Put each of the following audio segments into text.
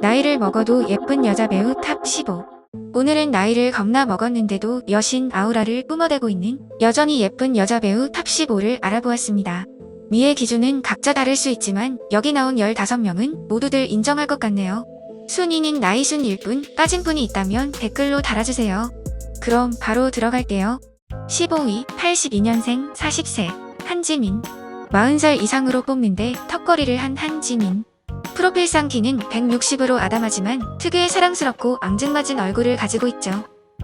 나이를 먹어도 예쁜 여자 배우 탑 15. 오늘은 나이를 겁나 먹었는데도 여신 아우라를 뿜어대고 있는 여전히 예쁜 여자 배우 탑 15를 알아보았습니다. 미의 기준은 각자 다를 수 있지만 여기 나온 15명은 모두들 인정할 것 같네요. 순위는 나이 순일 뿐 빠진 분이 있다면 댓글로 달아주세요. 그럼 바로 들어갈게요. 15위 82년생 40세 한지민. 40살 이상으로 뽑는데 턱걸이를 한 한지민. 프로필상 키는 160으로 아담하지만 특유의 사랑스럽고 앙증맞은 얼굴을 가지고 있죠.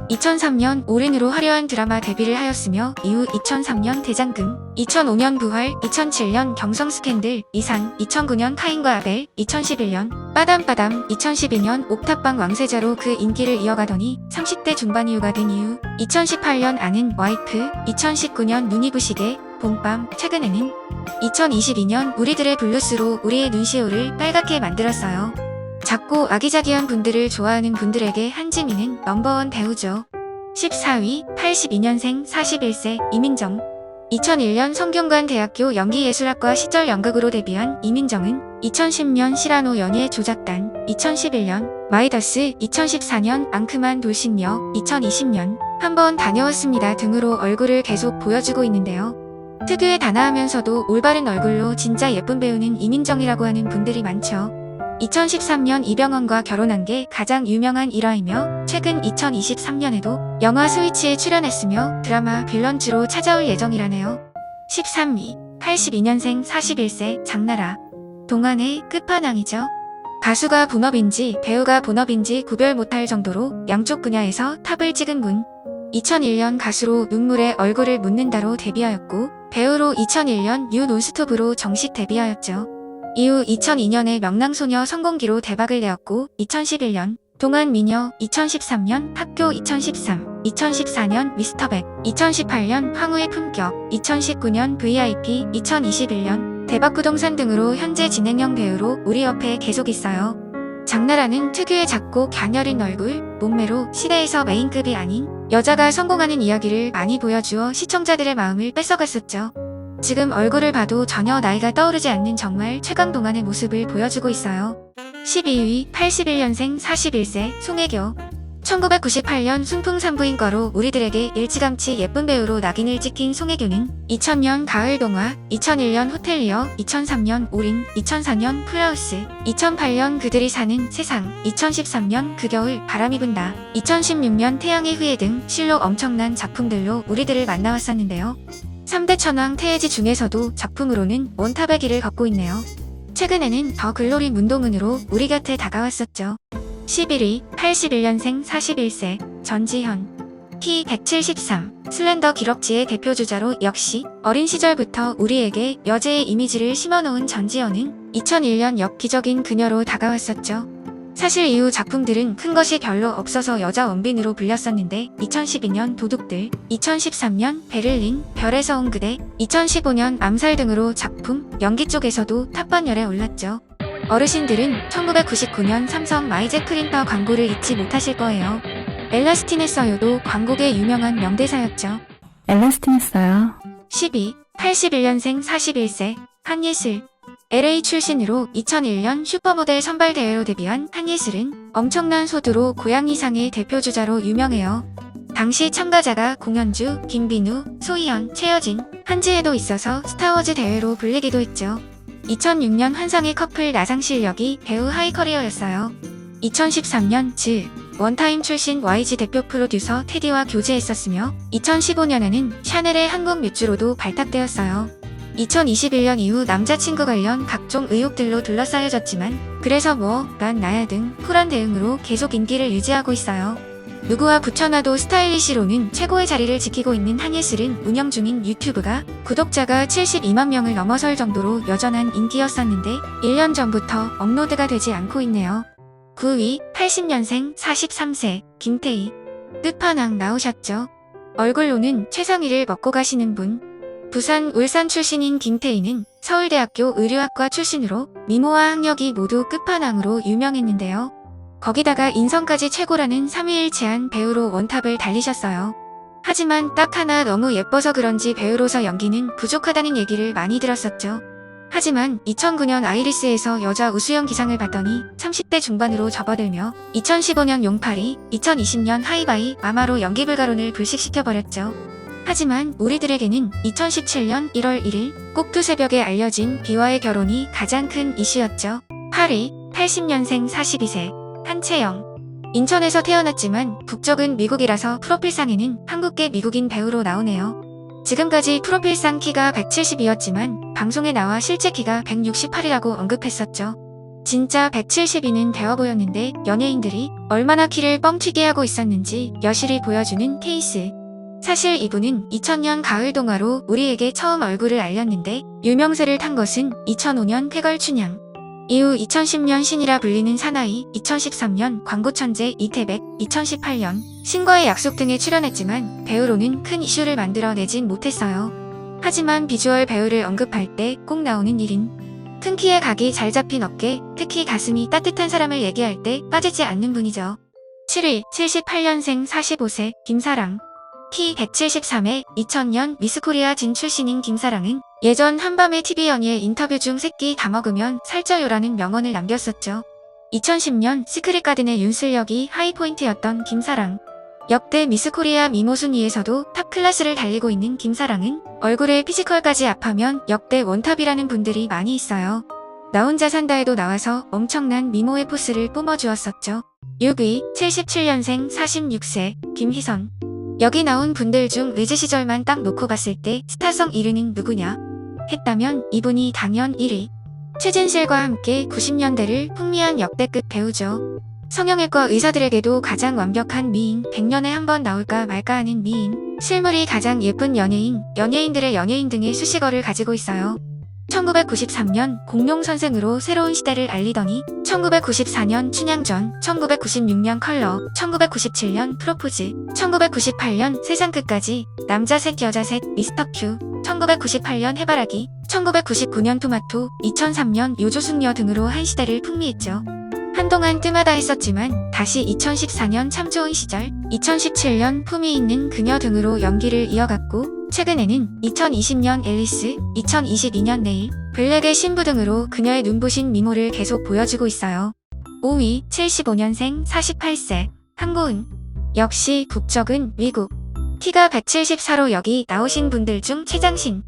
2003년 오른으로 화려한 드라마 데뷔를 하였으며 이후 2003년 대장금, 2005년 부활, 2007년 경성 스캔들, 이산, 2009년 카인과 아벨, 2011년 빠담빠담, 2012년 옥탑방 왕세자로 그 인기를 이어가더니 30대 중반 이후가 된 이후 2018년 아는 와이프, 2019년 눈이 부시게, 봄밤, 최근에는 2022년 우리들의 블루스로 우리의 눈시울을 빨갛게 만들었어요. 작고 아기자기한 분들을 좋아하는 분들에게 한지민은 넘버원 배우죠. 14위 82년생 41세 이민정. 2001년 성균관대학교 연기예술학과 시절 연극으로 데뷔한 이민정은 2010년 시라노 연예 조작단, 2011년 마이더스, 2014년 앙큼한 돌싱녀, 2020년 한번 다녀왔습니다 등으로 얼굴을 계속 보여주고 있는데요. 특유의 단아하면서도 올바른 얼굴로 진짜 예쁜 배우는 이민정이라고 하는 분들이 많죠. 2013년 이병헌과 결혼한 게 가장 유명한 일화이며 최근 2023년에도 영화 스위치에 출연했으며 드라마 빌런즈로 찾아올 예정이라네요. 13위 82년생 41세 장나라. 동안의 끝판왕이죠. 가수가 본업인지 배우가 본업인지 구별 못할 정도로 양쪽 분야에서 탑을 찍은 분. 2001년 가수로 눈물에 얼굴을 묻는다로 데뷔하였고 배우로 2001년 뉴 논스톱으로 정식 데뷔하였죠. 이후 2002년에 명랑소녀 성공기로 대박을 내었고 2011년 동안미녀, 2013년 학교 2013, 2014년 미스터백, 2018년 황후의 품격, 2019년 VIP, 2021년 대박부동산 등으로 현재 진행형 배우로 우리 옆에 계속 있어요. 장나라는 특유의 작고 갸녀린 얼굴, 몸매로 시대에서 메인급이 아닌 여자가 성공하는 이야기를 많이 보여주어 시청자들의 마음을 뺏어갔었죠. 지금 얼굴을 봐도 전혀 나이가 떠오르지 않는 정말 최강동안의 모습을 보여주고 있어요. 12위 81년생 41세 송혜교. 1998년 순풍산부인과로 우리들에게 일찌감치 예쁜 배우로 낙인을 찍힌 송혜교는 2000년 가을동화, 2001년 호텔리어, 2003년 올인, 2004년 풀하우스, 2008년 그들이 사는 세상, 2013년 그 겨울 바람이 분다, 2016년 태양의 후예 등 실로 엄청난 작품들로 우리들을 만나왔었는데요. 3대 천왕 태예지 중에서도 작품으로는 원탑의 길을 걷고 있네요. 최근에는 더 글로리 문동은으로 우리 곁에 다가왔었죠. 11위 81년생 41세 전지현. 키 173, 슬렌더 기럭지의 대표주자로 역시 어린 시절부터 우리에게 여제의 이미지를 심어놓은 전지현은 2001년 엽기적인 그녀로 다가왔었죠. 사실 이후 작품들은 큰 것이 별로 없어서 여자 원빈으로 불렸었는데 2012년 도둑들, 2013년 베를린, 별에서 온 그대, 2015년 암살 등으로 작품, 연기 쪽에서도 탑반열에 올랐죠. 어르신들은 1999년 삼성 마이제 프린터 광고를 잊지 못하실 거예요. 엘라스틴 했어요도 광고계 유명한 명대사였죠. 엘라스틴 했어요. 12. 81년생 41세 한예슬. LA 출신으로 2001년 슈퍼모델 선발대회로 데뷔한 한예슬은 엄청난 소두로 고양이상의 대표주자로 유명해요. 당시 참가자가 공현주, 김빈우, 소희연, 최여진, 한지에도 있어서 스타워즈 대회로 불리기도 했죠. 2006년 환상의 커플 나상 실력이 배우 하이커리어였어요. 2013년 즈 원타임 출신 YG 대표 프로듀서 테디와 교제했었으며 2015년에는 샤넬의 한국 뮤즈로도 발탁되었어요. 2021년 이후 남자친구 관련 각종 의혹들로 둘러싸여졌지만 그래서 뭐, 난 나야 등 쿨한 대응으로 계속 인기를 유지하고 있어요. 누구와 붙여놔도 스타일리시로는 최고의 자리를 지키고 있는 한예슬은 운영 중인 유튜브가 구독자가 72만 명을 넘어설 정도로 여전한 인기였었는데 1년 전부터 업로드가 되지 않고 있네요. 9위 80년생 43세 김태희. 끝판왕 나오셨죠? 얼굴로는 최상위를 먹고 가시는 분. 부산, 울산 출신인 김태희는 서울대학교 의류학과 출신으로 미모와 학력이 모두 끝판왕으로 유명했는데요. 거기다가 인성까지 최고라는 삼위일체한 배우로 원탑을 달리셨어요. 하지만 딱 하나 너무 예뻐서 그런지 배우로서 연기는 부족하다는 얘기를 많이 들었었죠. 하지만 2009년 아이리스에서 여자 우수영 기상을 봤더니 30대 중반으로 접어들며 2015년 용파리, 2020년 하이바이, 마마로 연기불가론을 불식시켜버렸죠. 하지만 우리들에게는 2017년 1월 1일 꼭두 새벽에 알려진 비와의 결혼이 가장 큰 이슈였죠. 8위, 80년생 42세, 한채영. 인천에서 태어났지만 국적은 미국이라서 프로필상에는 한국계 미국인 배우로 나오네요. 지금까지 프로필상 키가 172였지만 방송에 나와 실제 키가 168이라고 언급했었죠. 진짜 172는 되어 보였는데 연예인들이 얼마나 키를 뻥튀기 하고 있었는지 여실히 보여주는 케이스. 사실 이분은 2000년 가을 동화로 우리에게 처음 얼굴을 알렸는데 유명세를 탄 것은 2005년 쾌걸춘향. 이후 2010년 신이라 불리는 사나이, 2013년 광고천재 이태백, 2018년 신과의 약속 등에 출연했지만 배우로는 큰 이슈를 만들어내진 못했어요. 하지만 비주얼 배우를 언급할 때 꼭 나오는 1인. 큰 키에 각이 잘 잡힌 어깨, 특히 가슴이 따뜻한 사람을 얘기할 때 빠지지 않는 분이죠. 7위, 78년생 45세 김사랑. 키 173에 2000년 미스코리아 진 출신인 김사랑은 예전 한밤의 TV 연예 인터뷰 중 새끼 다 먹으면 살쪄요라는 명언을 남겼었죠. 2010년 시크릿 가든의 윤슬력이 하이포인트였던 김사랑. 역대 미스코리아 미모 순위에서도 탑 클래스를 달리고 있는 김사랑은 얼굴에 피지컬까지 합하면 역대 원탑이라는 분들이 많이 있어요. 나 혼자 산다에도 나와서 엄청난 미모의 포스를 뿜어주었었죠. 6위, 77년생 46세 김희선. 여기 나온 분들 중 리즈 시절만 딱 놓고 봤을 때 스타성 1위는 누구냐? 했다면 이분이 당연 1위. 최진실과 함께 90년대를 풍미한 역대급 배우죠. 성형외과 의사들에게도 가장 완벽한 미인, 100년에 한 번 나올까 말까 하는 미인, 실물이 가장 예쁜 연예인, 연예인들의 연예인 등의 수식어를 가지고 있어요. 1993년 공룡선생으로 새로운 시대를 알리더니 1994년 춘향전, 1996년 컬러, 1997년 프로포즈, 1998년 세상 끝까지, 남자 셋 여자 셋 미스터 큐, 1998년 해바라기, 1999년 토마토, 2003년 요조숙녀 등으로 한 시대를 풍미했죠. 한동안 뜸하다 했었지만 다시 2014년 참 좋은 시절, 2017년 품위 있는 그녀 등으로 연기를 이어갔고 최근에는 2020년 앨리스, 2022년 네일, 블랙의 신부 등으로 그녀의 눈부신 미모를 계속 보여주고 있어요. 5위, 75년생 48세, 한고은. 역시 국적은 미국. 키가 174로 여기 나오신 분들 중 최장신.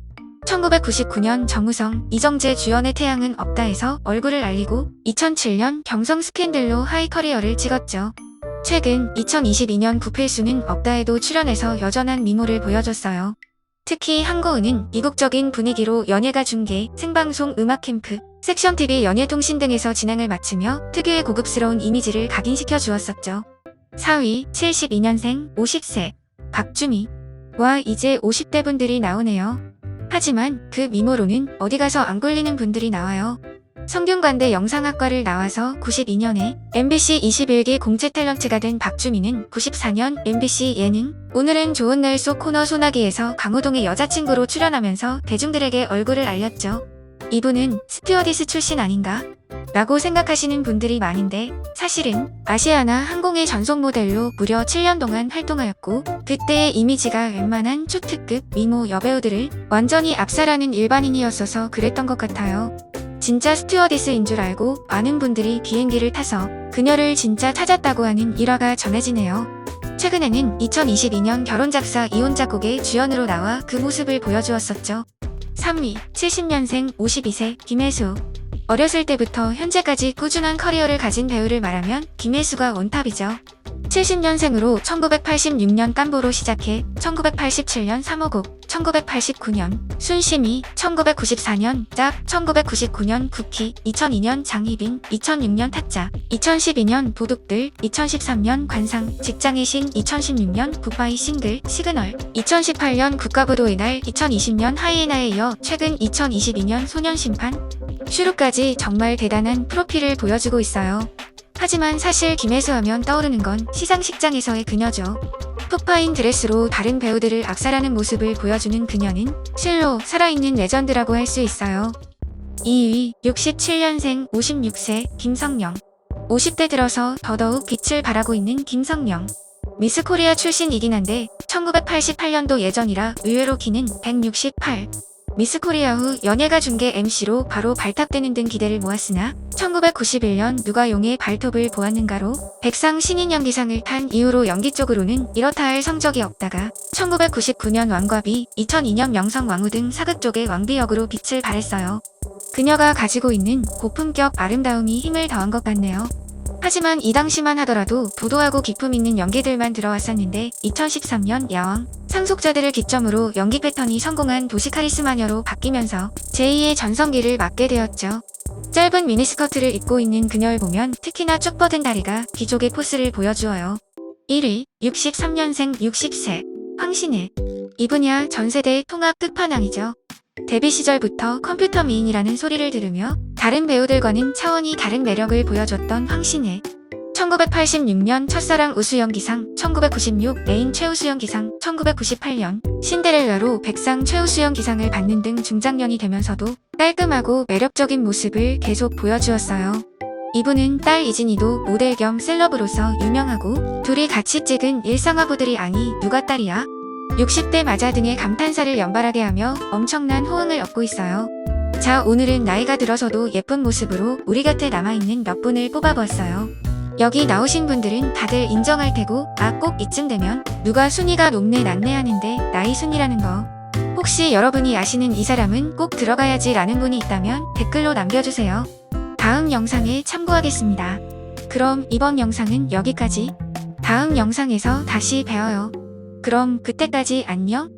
1999년 정우성, 이정재 주연의 태양은 없다에서 얼굴을 알리고 2007년 경성 스캔들로 하이 커리어를 찍었죠. 최근 2022년 구필수는 없다에도 출연해서 여전한 미모를 보여줬어요. 특히 한고은은 이국적인 분위기로 연예가 중계, 생방송 음악 캠프, 섹션TV 연예통신 등에서 진행을 마치며 특유의 고급스러운 이미지를 각인시켜 주었었죠. 4위, 72년생 50세, 박주미. 와, 이제 50대 분들이 나오네요. 하지만 그 미모로는 어디 가서 안 꼴리는 분들이 나와요. 성균관대 영상학과를 나와서 92년에 MBC 21기 공채 탤런트가 된 박주미는 94년 MBC 예능 오늘은 좋은 날 속 코너 소나기에서 강호동의 여자친구로 출연하면서 대중들에게 얼굴을 알렸죠. 이분은 스튜어디스 출신 아닌가? 라고 생각하시는 분들이 많은데 사실은 아시아나 항공의 전속 모델로 무려 7년 동안 활동하였고 그때의 이미지가 웬만한 초특급 미모 여배우들을 완전히 압살하는 일반인이었어서 그랬던 것 같아요. 진짜 스튜어디스인 줄 알고 많은 분들이 비행기를 타서 그녀를 진짜 찾았다고 하는 일화가 전해지네요. 최근에는 2022년 결혼작사 이혼작곡의 주연으로 나와 그 모습을 보여주었었죠. 3위, 70년생 52세 김혜수. 어렸을 때부터 현재까지 꾸준한 커리어를 가진 배우를 말하면 김혜수가 원탑이죠. 70년생으로 1986년 깜보로 시작해 1987년 3호곡, 1989년 순심이, 1994년 짭, 1999년 쿠키, 2002년 장희빈, 2006년 타짜, 2012년 도둑들, 2013년 관상, 직장의 신, 2016년 굿바이 싱글, 시그널, 2018년 국가부도의 날, 2020년 하이에나에 이어 최근 2022년 소년심판, 슈루까지 정말 대단한 프로필을 보여주고 있어요. 하지만 사실 김혜수 하면 떠오르는 건 시상식장에서의 그녀죠. 푸파인 드레스로 다른 배우들을 악살하는 모습을 보여주는 그녀는 실로 살아있는 레전드라고 할 수 있어요. 2위, 67년생 56세 김성령. 50대 들어서 더더욱 빛을 발하고 있는 김성령. 미스 코리아 출신이긴 한데 1988년도 예전이라 의외로 키는 168. 미스 코리아 후 연예가 중계 MC로 바로 발탁되는 등 기대를 모았으나 1991년 누가 용의 발톱을 보았는가로 백상 신인 연기상을 탄 이후로 연기 쪽으로는 이렇다 할 성적이 없다가 1999년 왕과비, 2002년 명성왕후 등 사극 쪽의 왕비 역으로 빛을 발했어요. 그녀가 가지고 있는 고품격 아름다움이 힘을 더한 것 같네요. 하지만 이 당시만 하더라도 도도하고 기품 있는 연기들만 들어왔었는데 2013년 야왕, 상속자들을 기점으로 연기 패턴이 성공한 도시 카리스마녀로 바뀌면서 제2의 전성기를 맞게 되었죠. 짧은 미니스커트를 입고 있는 그녀를 보면 특히나 쭉 뻗은 다리가 귀족의 포스를 보여주어요. 1위, 63년생 60세, 황신혜. 이분이야 전세대의 통합 끝판왕이죠. 데뷔 시절부터 컴퓨터 미인이라는 소리를 들으며 다른 배우들과는 차원이 다른 매력을 보여줬던 황신혜. 1986년 첫사랑 우수연기상, 1996 메인 최우수연기상, 1998년 신데렐라로 백상 최우수연기상을 받는 등 중장년이 되면서도 깔끔하고 매력적인 모습을 계속 보여주었어요. 이분은 딸 이진이도 모델 겸 셀럽으로서 유명하고 둘이 같이 찍은 일상화보들이 아니 누가 딸이야? 60대 맞아 등의 감탄사를 연발하게 하며 엄청난 호응을 얻고 있어요. 자, 오늘은 나이가 들어서도 예쁜 모습으로 우리 곁에 남아있는 몇 분을 뽑아보았어요. 여기 나오신 분들은 다들 인정할 테고 꼭 이쯤 되면 누가 순위가 높네 낮네 하는데 나이 순위라는 거. 혹시 여러분이 아시는 이 사람은 꼭 들어가야지 라는 분이 있다면 댓글로 남겨주세요. 다음 영상에 참고하겠습니다. 그럼 이번 영상은 여기까지. 다음 영상에서 다시 뵈어요. 그럼 그때까지 안녕.